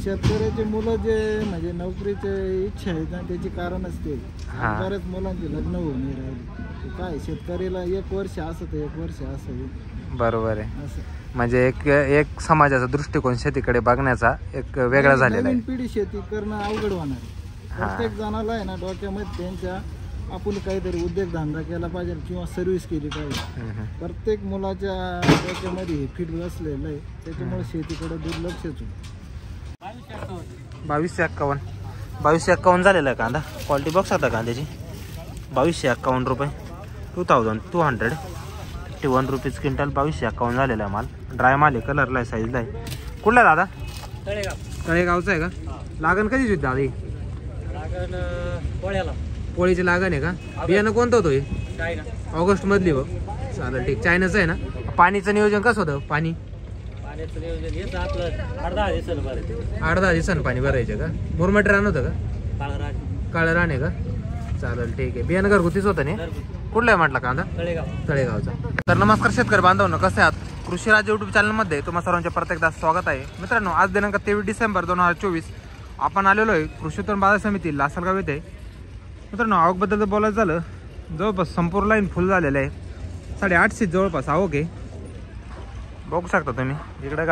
शेतकऱ्याचे मुलं जे म्हणजे नोकरीचे इच्छा आहेत ना त्याची कारण असते. बऱ्याच मुलांचे लग्न होऊन नाही राहिले. काय शेतकरीला 1 वर्ष असं तर 1 वर्ष असं. बरोबर आहे. म्हणजे एक समाजाचा दृष्टिकोन शेतीकडे बघण्याचा एक वेगळा झालेला आहे. नवीन पिढी शेती करणं अवघड होणार आहे. प्रत्येक जणाला आहे ना डोक्यामध्ये त्यांच्या आपण काहीतरी उद्योगधंदा केला पाहिजे किंवा सर्व्हिस केली पाहिजे. प्रत्येक मुलाच्या डोक्यामध्ये हे फिट बसलेलं आहे. त्याच्यामुळे शेतीकडे दुर्लक्षच होतं. 2251 झालेला आहे कांदा. क्वालिटी बॉक्स आता कांद्याची 2251 रुपये 2251 रुपीज क्विंटल. 2251 झालेला आहे माल. ड्राय माल आहे, कलरला आहे, साईजला आहे. कुठला दादा? तळेगावचा आहे का? लागण कधी दादा? पोळीची लागण आहे का? बियाणं कोणतं होतं हे? ऑगस्ट मधली बघ. चालेल ठीक. चायनाचं आहे ना? पाणीचं नियोजन कसं होतं? पाणी 8-10 दिवसांनी पाणी भरायचं का? मुरमाटी रान होतं का? काळं रान आहे का? चालेल ठीक आहे. बियाणं घरगुतीच होतं ना? कुठला आहे म्हटलं कांदा? तळेगावचा. तर नमस्कार शेतकरी बांधवांनो, कसे आहात? कृषी राज यूट्यूब चॅनलमध्ये तुम्हा सर्वांचे प्रत्येकदा स्वागत आहे. मित्रांनो, आज दिनांक 23 डिसेंबर 2024 आपण आलेलो आहे कृषी उत्पन्न बाजार समिती लासलगाव येथे. मित्रांनो, आवकबद्दल बोलायचं झालं, जवळपास संपूर्ण लाईन फुल झालेलं आहे. 850 जवळपास आवक आहे. बघू शकता तुम्ही इकडे.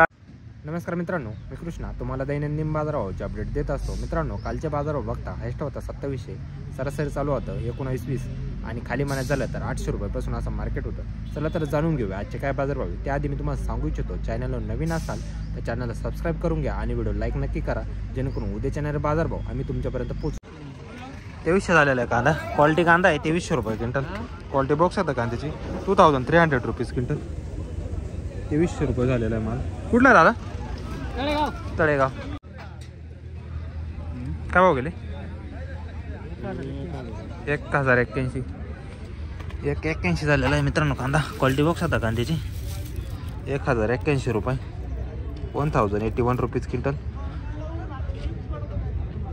नमस्कार मित्रांनो, मी कृष्णा तुम्हाला दैनंदिन बाजाराचे अपडेट देत असतो. मित्रांनो, कालच्या बाजारावर बघता हायस्ट होता 2700, सरासरी चालू होतं 19-20 आणि खाली म्हणायचं झालं तर 800 रुपयापासून असं मार्केट होतं. चला तर जाणून घेऊया आजचे काय बाजारभाव. त्याआधी मी तुम्हाला सांगू इच्छितो, चॅनलवर नवीन असाल तर चॅनलला सबस्क्राईब करून घ्या आणि व्हिडिओ लाईक नक्की करा, जेणेकरून उद्याच्या येणारे बाजारभाव आम्ही तुमच्यापर्यंत पोहोचू. 2300 झालेला आहे कांदा. क्वालिटी कांदा आहे 2300 रुपये क्विंटल. क्वालिटी बॉक्स आता कांद्याची 2300 रुपीज क्विंटल. 2300 रुपये झालेला आहे माल. कुठला दादा? तळेगाव. काय भाव गेले? 1081. 181 झालेला आहे मित्रांनो कांदा. क्वालिटी बॉक्स आता कांद्याची 1081 रुपये 1081 रुपीज क्विंटल.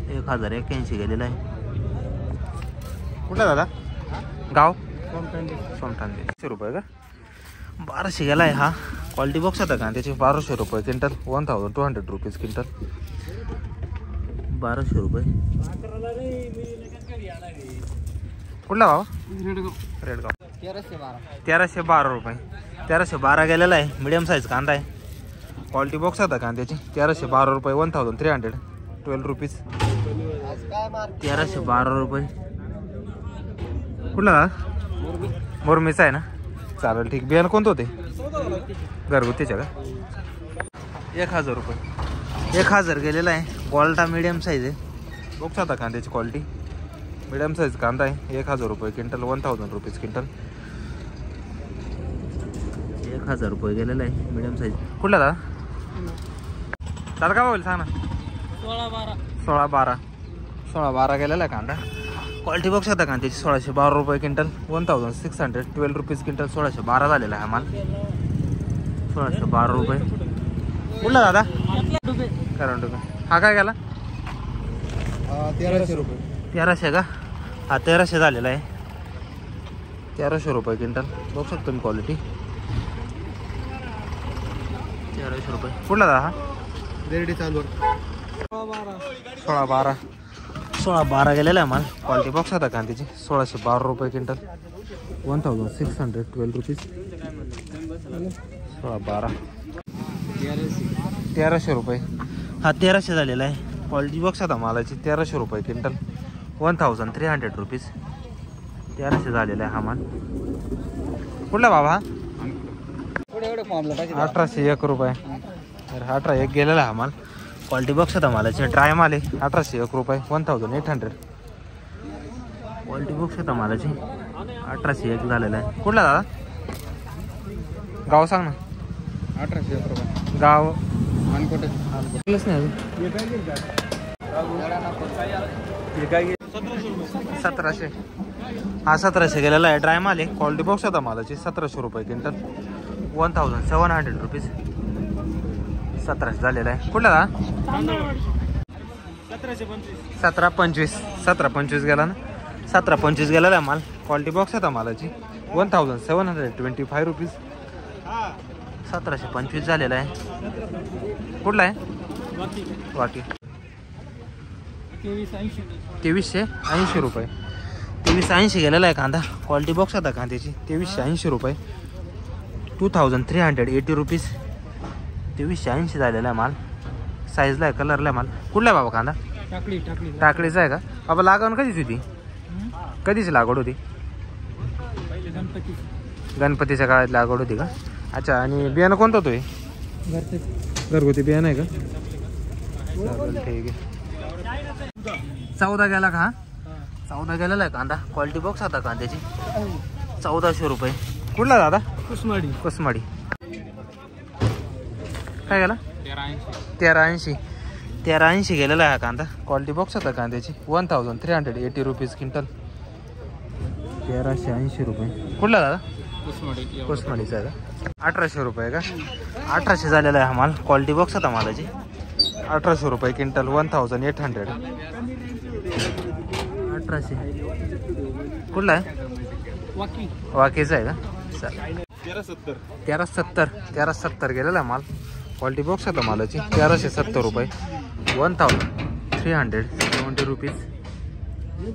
1081 गेलेला आहे. कुठला दादा? गाव सोमठाणे. 100 रुपये का? 1200 गेला आहे हा. क्वालिटी बॉक्स आता कांद्याची 1200 रुपये क्विंटल. 1200 rupees quintal. 1200 रुपये. कुठला भाव? रेडगाव. 1312 रुपये. 1312 गेलेला आहे. मिडियम साईज कांदा आहे. क्वालिटी बॉक्स आता कांद्याची 1312 रुपये 1312 रुपीज. 1312 रुपये. कुठला? मुरमीचा आहे ना? चालेल ठीक. बियाणं कोणतं होते? घरगुतीच्या का? 1000 रुपये. 1000 गेलेला आहे. क्वालिटी मीडियम साईज आहे. बघू आता कांद्याची क्वालिटी मीडियम साईज कांदा आहे. 1000 रुपये क्विंटल. 1000 rupees quintal. 1000 रुपये गेलेला आहे मीडियम साईज. कुठला दादा? दादा काय होईल सांग ना? 16-12 गेलेला आहे कांदा. क्वालिटी बघू शकता कांद्याची 1612 रुपये क्विंटल. 1612 rupees quintal. 1612 झालेला आहे माल. 1612 रुपये. कुठला दादा? कारण रुपये. हा काय गेला? 1300 रुपये. 1300 का? हा 1300 झालेला आहे. 1300 रुपये क्विंटल. बघू शकतो मी क्वालिटी 1300 रुपये. कुठला दादा? हा बेरडी चालू 1612 गेलेला आहे माल. क्वालिटी बॉक्स आता कांद्याची 1612 रुपये क्विंटल. 1612 रुपीज. 1612 1300 रुपये. हा 1300 झालेला आहे. क्वालिटी बॉक्स आता मालाची 1300 रुपये क्विंटल. 1300 रुपीज. 1300 झालेला आहे हा माल. कुठला बाबा? 1801 रुपये. 1801 गेलेला आहे हा माल. क्वालिटी बॉक्स आता मालाची ड्राय माल आहे. 1801 रुपये 1800. क्वालिटी बॉक्स आता मालाची 1801 झालेला आहे. कुठला दादा? गाव सांग ना. 1801 रुपये. गाव मानकोटे. नाही 1700. हा 1700 गेलेला आहे. ड्राय माल आहे. क्वालिटी बॉक्स आता मालाची 1700 रुपये क्विंटल. 1700 रुपीज. 1700 झालेला आहे. कुठला दादा? 1725 गेला ना? 1725 गेलेला आहे माल. क्वालिटी बॉक्स आता मालाची 1725 रुपीज. 1725 झालेला आहे. कुठला आहे? वाकी 2380 रुपये. 2380 गेलेला आहे कांदा. क्वालिटी बॉक्स आता कांद्याची 2380 रुपये. 2380 रुपीज. 2380 झालेला आहे माल. साईजला आहे, कलरला आहे माल. कुठला आहे बाबा कांदा? टाकळीचा आहे का बाबा? लागवड कधीच होती? कधीच लागवड होती? गणपतीच्या काळात लागवड होती का? अच्छा. आणि बियाणं कोणतं होतं? घरगुती बियाणं आहे का? ठीक आहे. 14 गेला का? 14 गेलेला आहे कांदा. क्वालिटी बॉक्स आता कांद्याची 1400 रुपये. कुठला दादा? कुसमाडी. काय गेला? 1380 गेलेला आहे कांदा. क्वालिटी बॉक्स आता कांद्याची 1380 रुपीज क्विंटल. 1380 रुपये. कुठला दादा? कुसमाडीचा आहे का? 1800 रुपये का? 1800 झालेला आहे हा माल. क्वालिटी बॉक्स आता मालाची 1800 रुपये क्विंटल. 1800. 1800. कुठला आहे? वाकीचा आहे का? 1370 गेलेला आहे माल. क्वालिटी बॉक्स आता मालाची 1370 रुपये. 1370 रुपीज.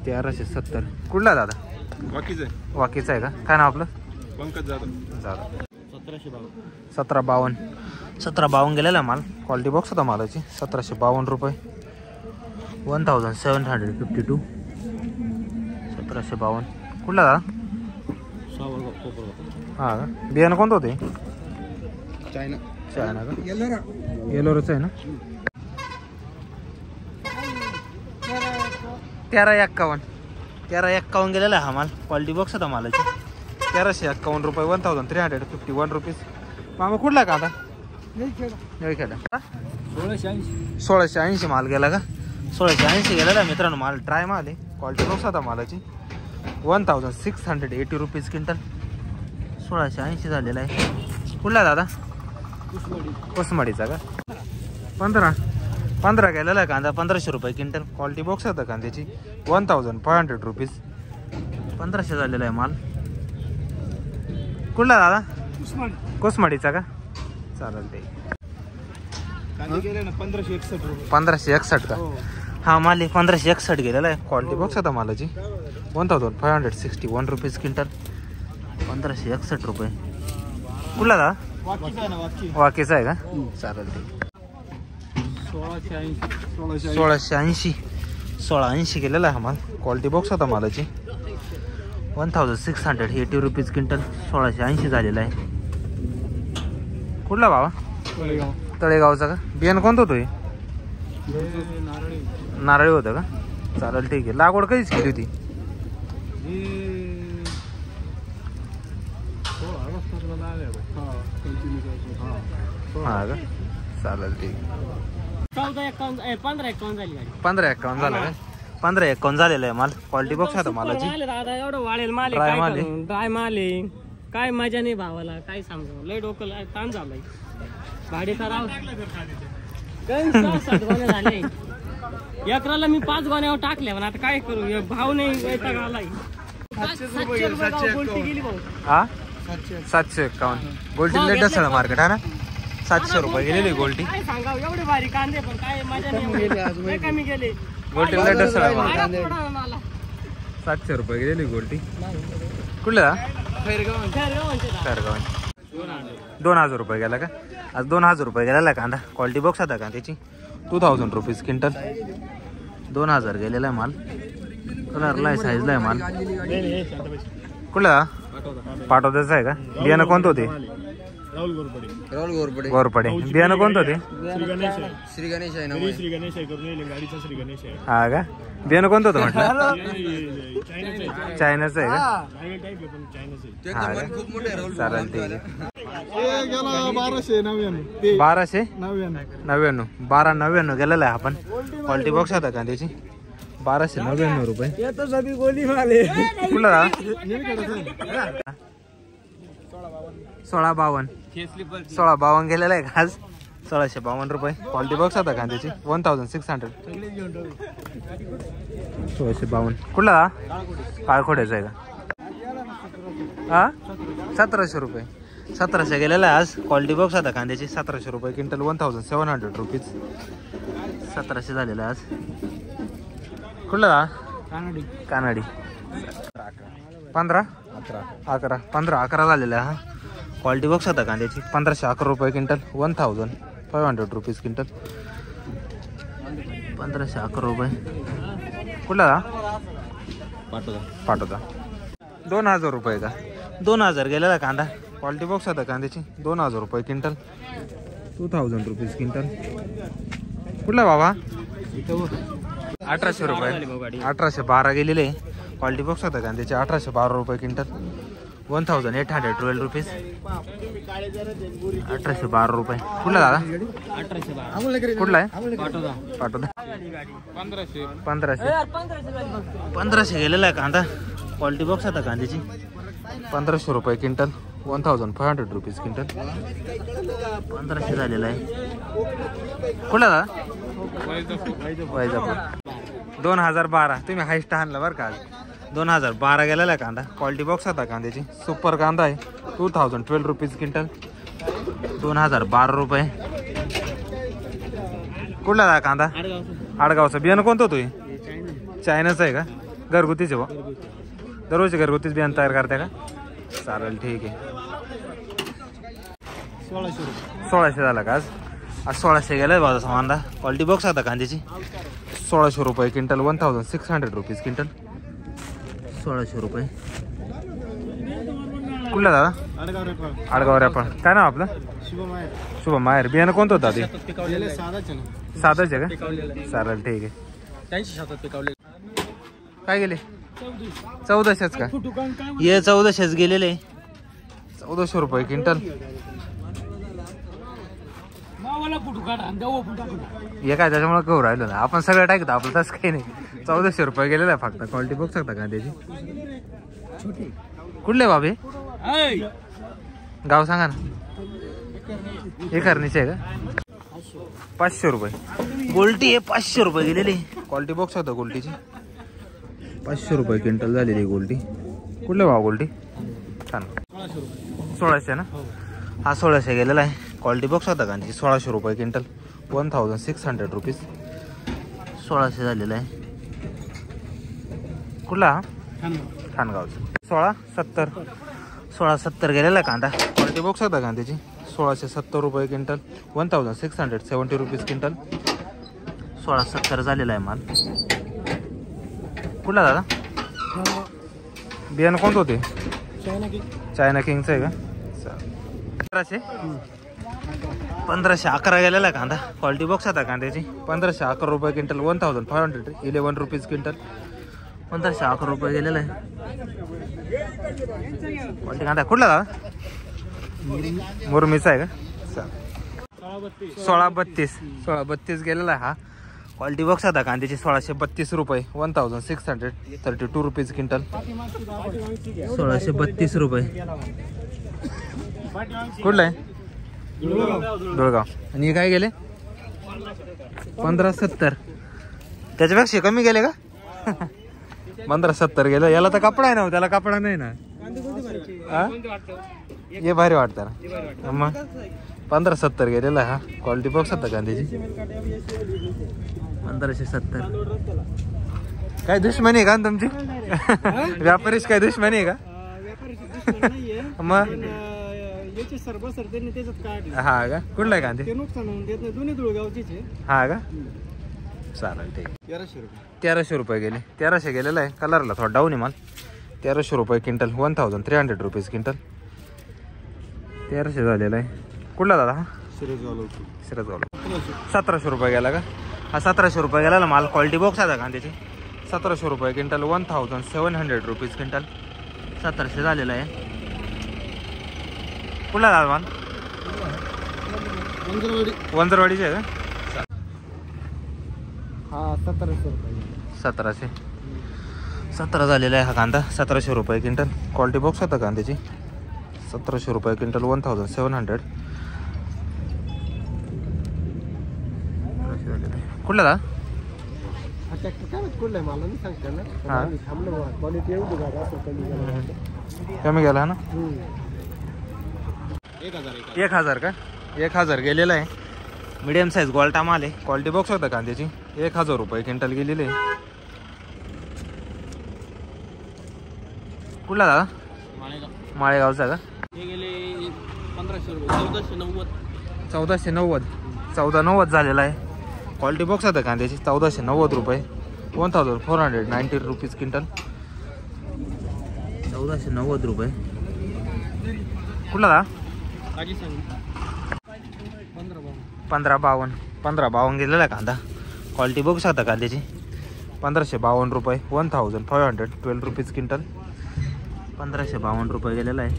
1370. कुठला दादा? वाकीचा आहे का? काय नाव आपलं? पंकज जाधव. 1752 गेलेला माल. क्वालिटी बॉक्स होता मालाची 1752 रुपये. 1752. 1752. कुठला दादा? हा का? बियाणं कोणतं होते? चायना का? येलोरच आहे ना? 1351 गेलेला आहे हा माल. क्वालिटी बॉक्स होता मालाची 1351 रुपये. 1351 रुपीज. मामा कुठला का आता? 1680 माल गेला का? 1680 गेलेला मित्रांनो माल. ड्राय माल आहे. क्वालिटी बॉक्स होता मालाची 1680 रुपीज क्विंटल. 1680 झालेला आहे. कुठला दादा? कुसमाडीचा का? 15 गेलेला आहे कांदा. 1500 रुपये क्विंटल. क्वालिटी बॉक्स होता कांद्याची 1500 रुपीज. 1500 झालेला आहे माल. कुठला दादा? कुसमाडीचा का? चालेल ते. 1561 का? हा माल 1561 गेलेला आहे. क्वालिटी बॉक्स होता मालाची 1561 रुपीज क्विंटल. 1561 रुपये. कुठला दादा? वाकीचा आहे का? चालेल ते. 1680 गेलेला आहे हा माल. क्वालिटी बॉक्स होता मालाची 1680 रुपीज क्विंटल. 1680 झालेला आहे. कुठला बाबा? तळेगावचा का? बियाणं कोणतं होतं? नारळी होतं का? चालेल ठीक आहे. लागवड कधीच केली होती? हा का? चालेल ठीक आहे. 1551 झाली. 1551 झालं का? 1551 झालेलं आहे माल. क्वालिटी बॉक्स होता मालाची. दादा एवढं वाळेल माल ड्राय माल आहे. ड्राय माल आहे. काय मजा नाही भावाला. काय सांगू. लय डोकं ताण झालंय. भाडीचा राव झाले. एकराला मी 5 गोण्यावर टाकल्या. पण आता काय करू. भाव नाही. वैताग आलाय. 700 रुपये गोल्टी गेली भाऊ. हा 751 गोल्टी लेट असेल मार्केट. हा ना 700 रुपये गेलेली गोल्टी. काय सांगा एवढे भारी कांदे पण काय मजा नाही. कमी गेले गोल्टी लेट असेल 700 रुपये गेलेली गोल्टी. कुठला? खैरगाव. 2000 रुपये गेला का? आज 2000 रुपये गेलेला कांदा. क्वालिटी बॉक्स आता कांद्याची 2000 रुपीज क्विंटल. 2000 गेलेला आहे माल. कलरला आहे, साईजला आहे माल. कुठला? पाटोद्याचा आहे का? बियाणं कोणतं होते? गोरपडे. बियाणं कोणतं होते? श्री गणेश आहे. हा का? बियाणं कोणतं होतं म्हटलं? चायनाचं आहे का? हा का? चालेल ठीक आहे. 1299 1299 गेलेला आहे आपण. क्वालिटी बॉक्स होता कांद्याची 1299 रुपये. कुठला? 1652 गेलेला आहे आज. 1652 रुपये. क्वालिटी बॉक्स होता कांद्याची 1600. 1652. कुठला? काळखोड्याचा आहे का? हा 1700 रुपये. 1700 गेलेला आहे आज. क्वालिटी बॉक्स आता कांद्याची 1700 रुपये क्विंटल, 1700 रुपीज. 1700 झालेला आहे आज. कुठला कानाडी 15 11 झालेला आहे हा. क्वालिटी बॉक्स आता कांद्याची 1511 रुपये क्विंटल, 1500 रुपीज क्विंटल. 1511 रुपये. कुठला पाठवता 2000 रुपये का? 2000 गेलेला कांदा. क्वालिटी बॉक्स आता कांद्याची 2000 रुपये क्विंटल, 2000 रुपीज क्विंटल. कुठला बाबा? 1800 रुपये. 1812 गेलेले. क्वालिटी बॉक्स आता कांद्याची 1812 रुपये क्विंटल, 1812 रुपीज. 1812 रुपये. कुठला दादा? 1812. कुठला आहे? पाठवता 1500 गेलेला आहे कांदा. क्वालिटी बॉक्स आता कांद्याची 1500 रुपये क्विंटल, 1500 रुपीज क्विंटल. 1500 झालेला आहे. कुठला दादा? वैजापूर. 2012 तुम्ही हायस्ट आणला बरं का आज. 2012 गेलेला आहे कांदा. क्वालिटी बॉक्स आता कांद्याची सुपर कांदा आहे, 2012 रुपीज क्विंटल, 2012 रुपये. कुठला दादा कांदा? आडगावचा. बियाणं कोणतं होतं? चायनाचं आहे का? घरगुतीच आहे बा. दररोजचे घरगुतीच बियाणं तयार करते का? चालेल ठीक आहे. 1600 झाला का आज? आज 1600 गेलाय बाजा सामानला. क्वालिटी बॉक्स आता कांद्याची 1600 रुपये क्विंटल, 1600 रुपीज क्विंटल. 1600 रुपये. कुठला दादा? आडगाव रेपाळ. काय नाव आपलं? शुभम माहेर. बियाणं कोणतं होतं ते? साधाच आहे का? चालेल ठीक आहे. काय गेले? 1400 का? हे 1400 गेलेले. 1400 रुपये क्विंटल. हे काय त्याच्यामुळे कहू राहिलो ना आपण. सगळं टाकतो आपलं, तसं काही नाही. 1400 रुपये गेलेला आहे फक्त. क्वालिटी बघू शकता कांद्याची. कुठले बाबे? गाव सांगा ना. एकरणीचे आहे का? 500 रुपये. गोल्टी आहे 500 रुपये गेलेली. क्वालिटी बॉक्स होता गोल्टीची 500 रुपये क्विंटल झालेली गोल्टी. कुठले भाव गोल्टी? छान. 1600 ना? हा 1600 गेलेला आहे. क्वालिटी बॉक्स होता कांद्याची 1600 रुपये क्विंटल, 1600 रुपीज. 1600 झालेला आहे. कुठला? खानगावचा. 1670 गेलेला कांदा. क्वालिटी बॉक्स होता कांद्याची 1670 रुपये क्विंटल, 1670 रुपीज क्विंटल. 1670 झालेला आहे माल. कुठला दादा? बियाणं कोणतं होते? चायना किंगचं आहे का? 1511 गेलेला कांदा. क्वालिटी बॉक्स आता कांद्याची 1511 रुपये क्विंटल, 1511 रुपीज क्विंटल. 1511 रुपये गेलेला आहे क्वालिटी कांदा. कुठला दादा? मुरमीचा आहे का? 1632 गेलेला आहे हा. क्वालिटी बॉक्स आता कांद्याची 1632 रुपये, 1632 रुपीज क्विंटल. 1632 रुपये. कुठला आहे? दुळगाव. आणि हे काय गेले? 1570. त्याच्यापेक्षा कमी गेले का? 1570 गेलं. याला तर कपडा आहे ना, त्याला कपडा नाही ना. हे भारी वाटतं ना मग. 1570 गेलेला हा. क्वालिटी बॉक्स होता कांद्याची 1570. काय दुश्मनी आहे का तुमची? व्यापारीच काय दुश्मनी आहे का? मग हा का? कुठला आहे कांदे? हा का? चालेल ठीक. 1300 रुपये गेले. 1300 गेलेला आहे. कलरला थोडा डाऊन आहे माल. 1300 रुपये क्विंटल, 1300 रुपीज क्विंटल. 1300 झालेला आहे. कुठला दादा? हा सिरजगाव. 1700 रुपये गेला का? हा 1700 रुपये गेला माल. क्वालिटी बॉक्स आहे कांद्याची 1700 रुपये क्विंटल, 1700 रुपीज क्विंटल. 1700 झालेला आहे. कुठला दादा माल? वंजरवाडीचे आहे का? हा 1700 रुपये. 1717 झालेला आहे हा कांदा. 1700 रुपये क्विंटल. क्वालिटी बॉक्स होता कांद्याची 1700 रुपये क्विंटल, 1700. कुठला दा? कमी गेला ना. 1000 का 1000 गेलेला आहे. मिडियम साईज गोल्टा माल आहे. क्वालिटी बॉक्स होता कांद्याची. 1000 रुपये क्विंटल गेलेले आहे. कुठला दादा? माळेगावचा का? हे गेले 1500 रुपये 1490. 1490 झालेला आहे. क्वालिटी बॉक्स होता कांद्याची. 1490 रुपये 1490 रुपीज क्विंटल. 1490 रुपये. कुठला दादा? 1552 गेलेला आहे कांदा. क्वालिटी बघू शकता कांद्याची. 1552 रुपये 1512 रुपीज क्विंटल. 1552 रुपये गेलेला आहे.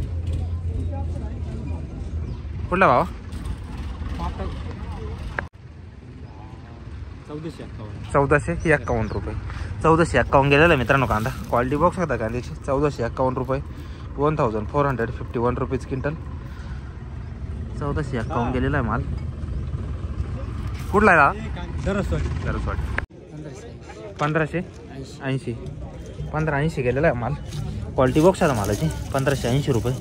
कुठला भाव? 1451 रुपये 1451 गेलेला आहे मित्रांनो कांदा. क्वालिटी बघू शकता कांद्याची. 1451 रुपये 1451 रुपीज क्विंटल. 1451 गेलेला आहे माल. कुठला आहे सरस्वती 1580 गेलेला आहे माल. क्वालिटी बॉक्स आहे मालाची. 1580 रुपये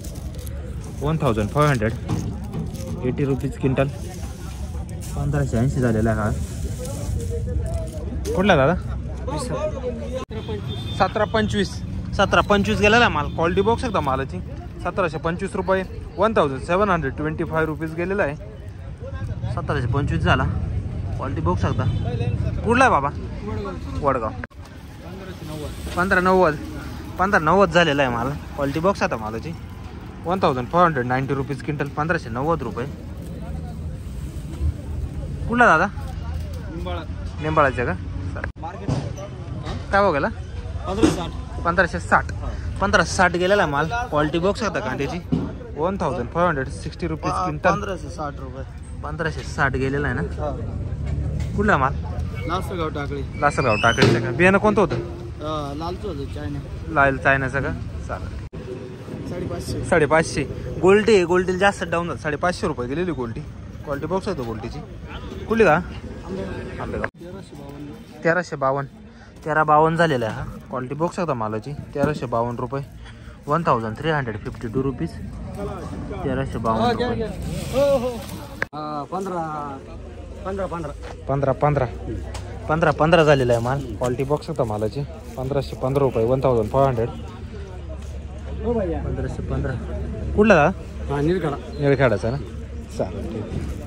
1580 रुपीज क्विंटल. 1580 झालेला आहे हा. कुठला दादा? 1725 गेलेला आहे माल. क्वालिटी बॉक्स आहे मालाची. 1725 रुपये 1725 रुपीज गेलेला आहे. 1725 झाला. क्वालिटी बघू शकता. कुठला आहे बाबा? वडगाव 1590 झालेला आहे माल. क्वालिटी बॉक्स आता मालाची. 1490 रुपीज क्विंटल. 1590 रुपये. कुठला दादा? निंबाळाचे का? काय बघायला? 1560 गेलेला आहे माल. क्वालिटी बॉक्स आता कांद्याची. 1560 रुपीज क्विंटल. 1560 गेलेला आहे ना. कुठला माल? लासलगाव टाकळीचं का? बियाणं कोणतं होतं? लालचं होतं चायनाचं का? चालेल. 550 गोल्टीला जास्त डाऊन झालं. 550 रुपये गेलेली गोल्टी. क्वालिटी बॉक्स होतं गोल्टीची. कुठली का? आंबेगाव 1352 झालेला आहे हा. क्वालिटी बॉक्स होता मालाची. 1352 रुपये 1352 रुपीज. 1352 रुपये. 15 झालेला आहे माल. क्वालिटी बॉक्स होता मालाची. 1515 रुपये 1500. 1515. कुठला का? निळखेडा निळखेडाचा ना. चालेल ठीक आहे.